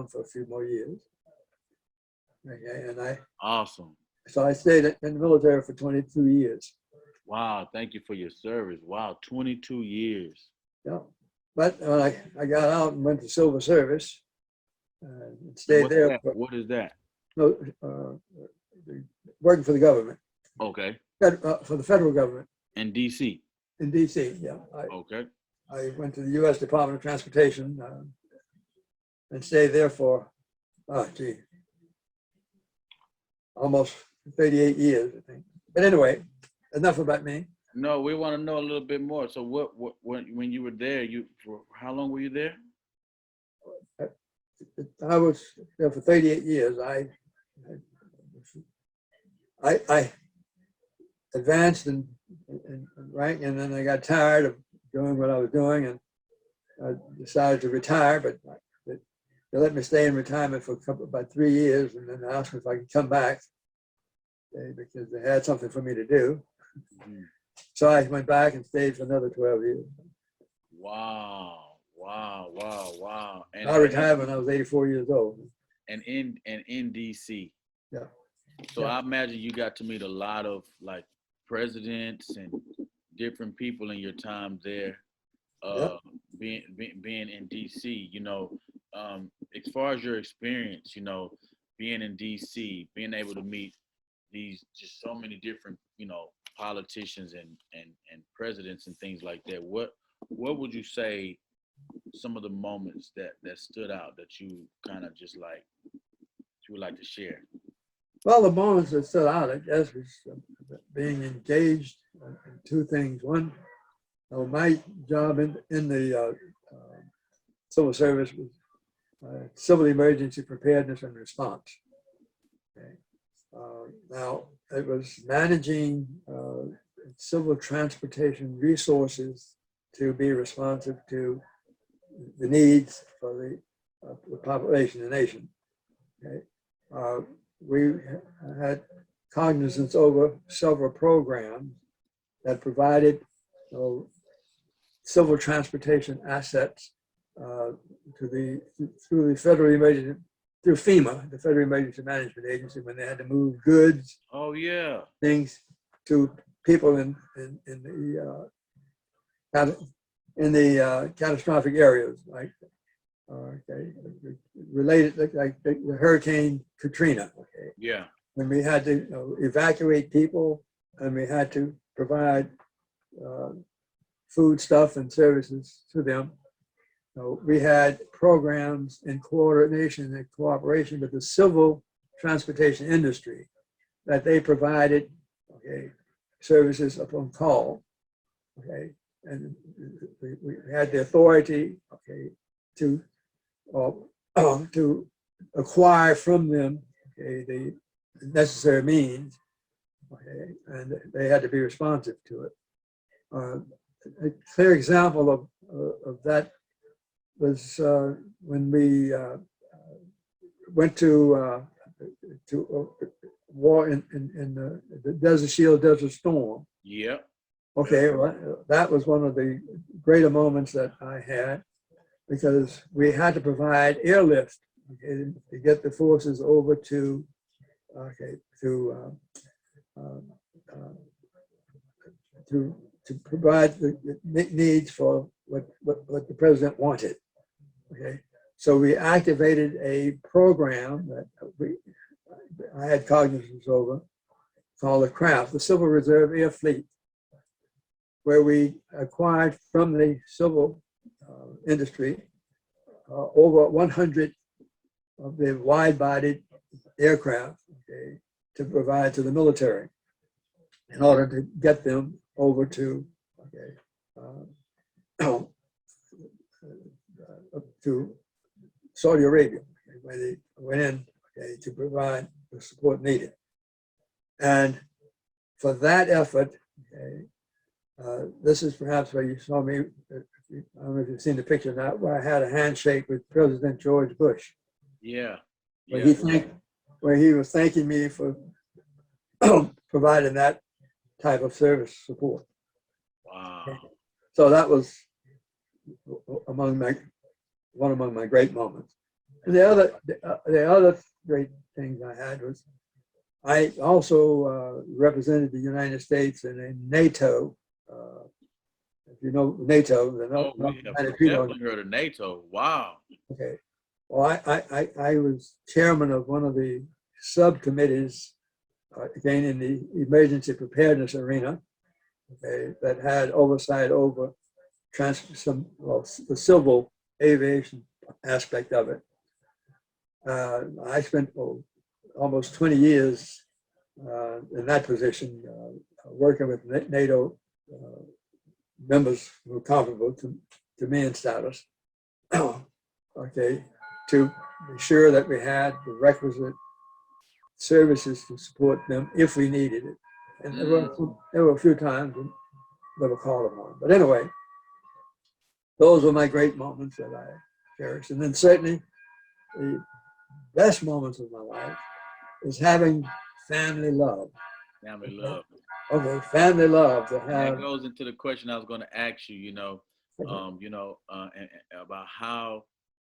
on for a few more years. Okay, and Awesome. so I stayed in the military for 22 years. Wow. Thank you for your service. Wow. 22 years. Yeah, but when I got out and went to civil service, and And stayed what's there that? What is that? no, working for the government, Okay. for the federal government In DC. in D.C. Yeah, Okay. I went to the U.S. Department of Transportation and stayed there for, almost 38 years, I think. But anyway, enough about me. No, we want to know a little bit more. So when you were there, for how long were you there? I was there for 38 years. I advanced in rank, and then I got tired of doing what I was doing, and I decided to retire. But they let me stay in retirement for about 3 years, and then asked me if I could come back because they had something for me to do. Mhm. So I went back and stayed for another 12 years. Wow. Wow. Wow. Wow. I retired when I was 84 years old. And in DC. Yeah. So Yeah. I imagine you got to meet a lot of like presidents and different people in your time there. Yep. Being in DC, as far as your experience, being in DC, being able to meet these just so many different, politicians and presidents and things like that. What would you say some of the moments that stood out that you kind of just like you would like to share? Well, the moments that stood out, I guess, was being engaged in two things. One, my job in the civil service was civil emergency preparedness and response. Okay. Now, it was managing civil transportation resources to be responsive to the needs for the population, the nation. Okay. We had cognizance over several programs that provided civil transportation assets through the federal emergency, through FEMA, the Federal Emergency Management Agency, when they had to move goods, Oh yeah, things to people in the catastrophic areas, like related like the Hurricane Katrina. Okay, yeah, when we had to evacuate people, and we had to provide food stuff and services to them. We had programs in coordination and cooperation with the civil transportation industry that they provided services upon call. Okay, and we had the authority to acquire from them the necessary means, and they had to be responsive to it. A clear example of that was when we went to war in the Desert Shield, Desert Storm. yeah. Okay, well, that was one of the greater moments that I had, because we had to provide airlift to get the forces over to provide the needs for what the president wanted. Okay, so we activated a program that I had cognizance over, called the CRAF, the Civil Reserve Air Fleet, where we acquired from the civil industry over 100 of the wide-bodied aircraft to provide to the military in order to get them over to to Saudi Arabia, where they went in to provide the support needed. And for that effort, this is perhaps where you saw me, I don't know if you've seen the picture now, where I had a handshake with President George Bush. Yeah. Where he was thanking me for providing that type of service support. Wow. So that was one among my great moments. And the other great things I had was I also represented the United States in a NATO. If you know NATO, Oh, we have definitely heard of NATO. Wow. Okay. Well, I was chairman of one of the subcommittees, again, in the emergency preparedness arena, okay, that had oversight over the civil aviation aspect of it. I spent almost 20 years in that position, working with NATO members who were comparable to me in status, okay, to be sure that we had the requisite services to support them if we needed it. And there were a few times when they were called upon. But anyway, those were my great moments that I cherish. And then certainly the best moments of my life is having family love. Family love. Okay, family love to have. That goes into the question I was going to ask you. And about how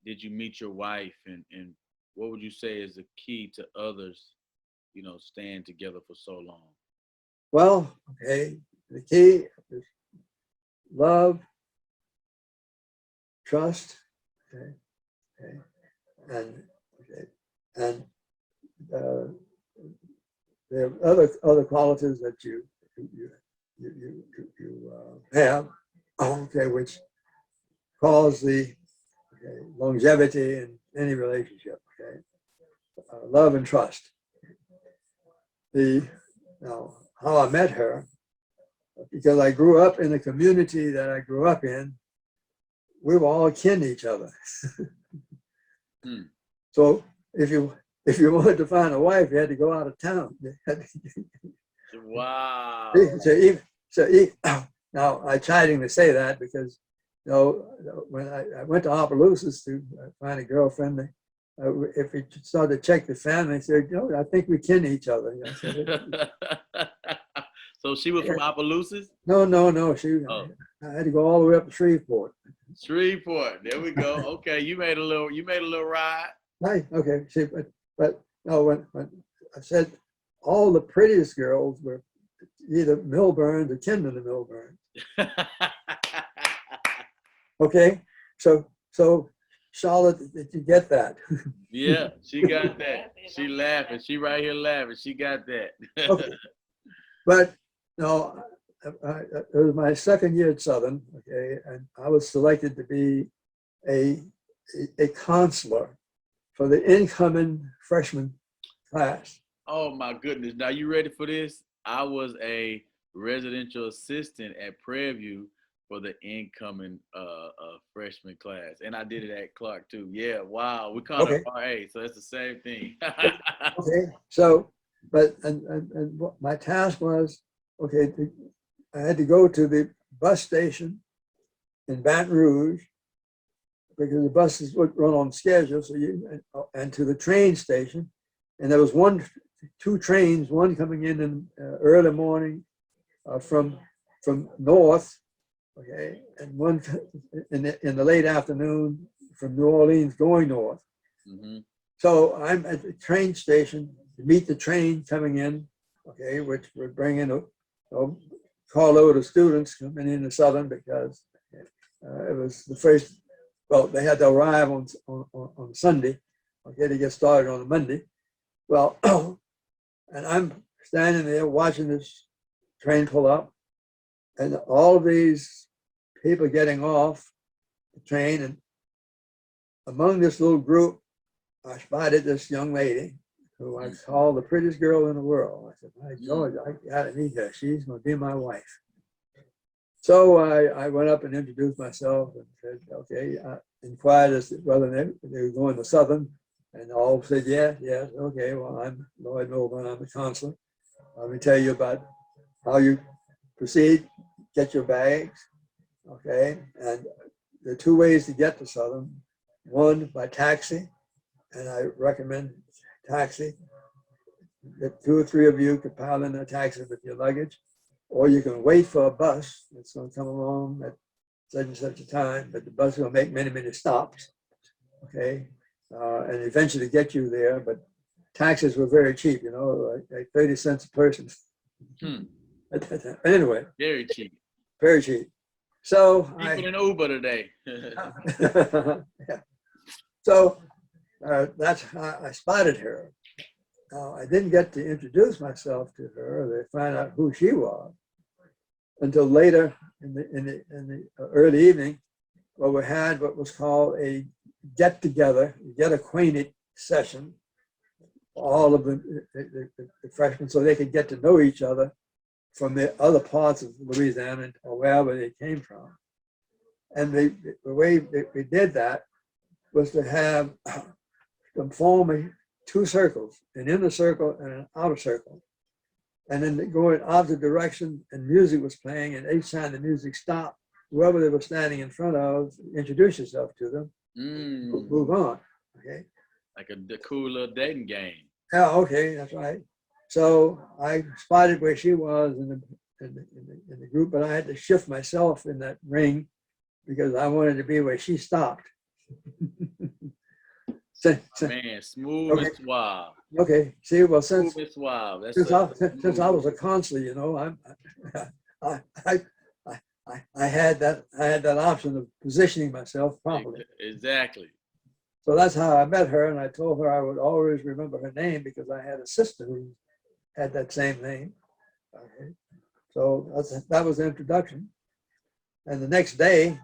did you meet your wife, and what would you say is the key to others, staying together for so long? Well, okay, the key is love, trust, okay, and there are other qualities that you have, okay, which cause the longevity in any relationship. Okay, love and trust. Now how I met her, because I grew up in the community that I grew up in, we were all kin to each other. So if you wanted to find a wife, you had to go out of town. Wow. Now I chiding to say that because when I went to Opelousas to find a girlfriend, if we started to check the family, they said, I think we kin each other. So she was from Opelousas? No. I had to go all the way up to Shreveport. Shreveport. There we go. Okay, you made a little ride. Right. Okay. See, but no, when I said all the prettiest girls were either Milburn or kin to the Milburn. Okay. So Charlotte, did you get that? Yeah, she got that. She laughing. She right here laughing. She got that. Okay. But no, it was my second year at Southern, okay, and I was selected to be a counselor for the incoming freshman class. Oh my goodness. Now you ready for this? I was a residential assistant at Prairie View for the incoming freshman class. And I did it at Clark too. Yeah, wow. We call it RA, so it's the same thing. Okay, so, but, and what my task was, okay, I had to go to the bus station in Baton Rouge because the buses would run on schedule, so and to the train station. And there was two trains, one coming in early morning from north, okay, and one in the late afternoon from New Orleans going north. Mm-hmm. So I'm at the train station to meet the train coming in, okay, which would bring in a carload of students coming into Southern because it was the first. Well, they had to arrive on Sunday, okay, to get started on a Monday. Well, and I'm standing there watching this train pull up, and all of these people getting off the train, and among this little group, I spotted this young lady who I call the prettiest girl in the world. I said, my George, I gotta meet her. She's gonna be my wife. So I went up and introduced myself and said, okay, I inquired as to whether they were going to Southern, and all said, yes, okay, well, I'm Lloyd Milburn, I'm the counselor. Let me tell you about how you proceed, get your bags, okay? And there are two ways to get to Southern. One, by taxi, and I recommend taxi. That 2 or 3 of you could pile in a taxi with your luggage, or you can wait for a bus that's going to come along at such and such a time, but the bus will make many, many stops, okay? and eventually get you there. But taxes were very cheap, like 30 cents a person. Hmm. Anyway, Very cheap. very cheap. So Cheaper than Uber today. yeah. So that's how I spotted her. Now, I didn't get to introduce myself to her or to find out who she was until later in the early evening, where we had what was called a get together, get acquainted session for all of the freshmen, so they could get to know each other from the other parts of Louisiana or wherever they came from. And the way that we did that was to have them form two circles, an inner circle and an outer circle. And then go in opposite direction, and music was playing, and each time the music stopped, whoever they were standing in front of, introduce yourself to them, move on. Okay. Like a cool little dating game. Yeah, okay, that's right. So I spotted where she was in the group, but I had to shift myself in that ring because I wanted to be where she stopped. Man, smooth and suave. Okay. See, well, since Smooth and suave. since I was a consular, I had that option of positioning myself properly. Exactly. So that's how I met her, and I told her I would always remember her name because I had a sister who had that same name. Okay. So that was the introduction. And the next day,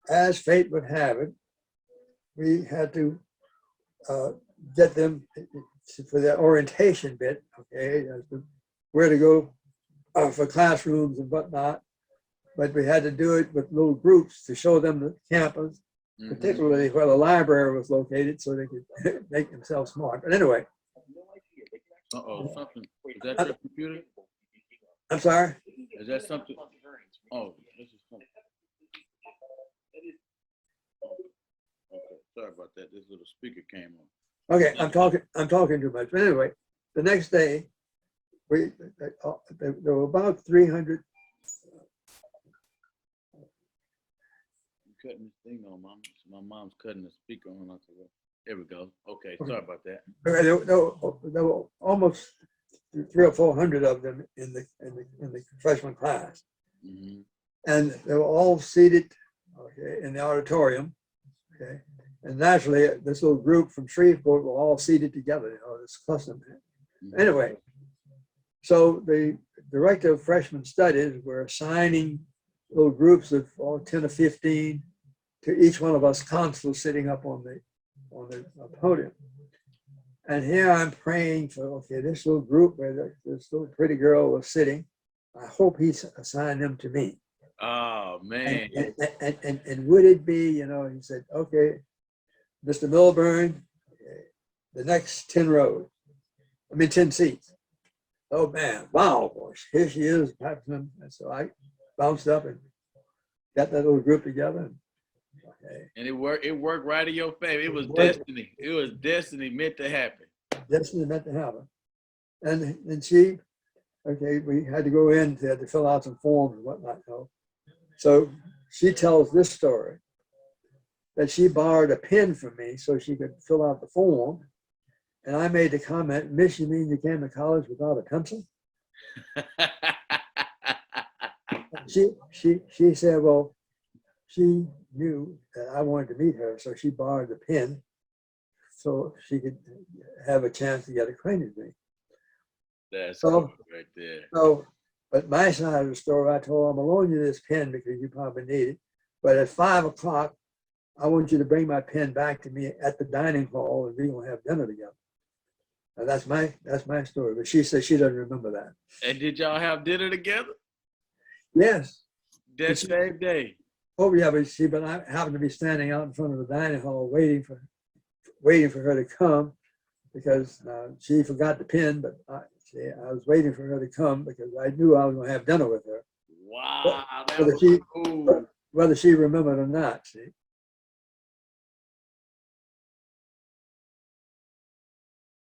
as fate would have it, we had to get them for their orientation bit, okay, as to where to go for classrooms and whatnot. But we had to do it with little groups to show them the campus, particularly where the library was located, so they could make themselves smart. But anyway. Something. Is that your computer? I'm sorry? Is that something? Oh, this is something. Okay, sorry about that. This little speaker came on. Okay, I'm talking too much. But anyway, the next day, there were about 300. Cutting this thing on, Mom. My mom's cutting the speaker on. I said, well, there we go. Okay, sorry about that. There were almost 300 or 400 of them in the freshman class, and they were all seated, okay, in the auditorium, okay. And naturally, this little group from Shreveport were all seated together. This custom. Anyway, so the director of freshman studies were assigning little groups of 10 or 15 to each one of us consuls sitting up on the podium. And here I'm praying for, okay, this little group where this little pretty girl was sitting, I hope he assigned them to me. Oh, man. And would it be, he said, okay, Mr. Milburn, okay, the next 10 seats. Oh, man, wow, boy, here she is. And so I bounced up and got that little group together. Okay. And it worked right in your favor. It was destiny. It was destiny meant to happen. Destiny meant to happen. And she, okay, we had to go in to fill out some forms and whatnot. So she tells this story, that she borrowed a pen from me so she could fill out the form. And I made the comment, Miss, you mean you came to college without a pencil? She said, well, she knew that I wanted to meet her, so she borrowed the pen so she could have a chance to get acquainted with me. That's cool right there. So, but my side of the story, I told her, I'm going to loan you this pen because you probably need it. But at 5 o'clock, I want you to bring my pen back to me at the dining hall, and we're going to have dinner together. Now, that's my story. But she says she doesn't remember that. And did y'all have dinner together? Yes. That same day. Oh yeah, but I happened to be standing out in front of the dining hall waiting for her to come because she forgot the pen. But I was waiting for her to come because I knew I was going to have dinner with her. Wow, that was cool. Whether she remembered or not, see.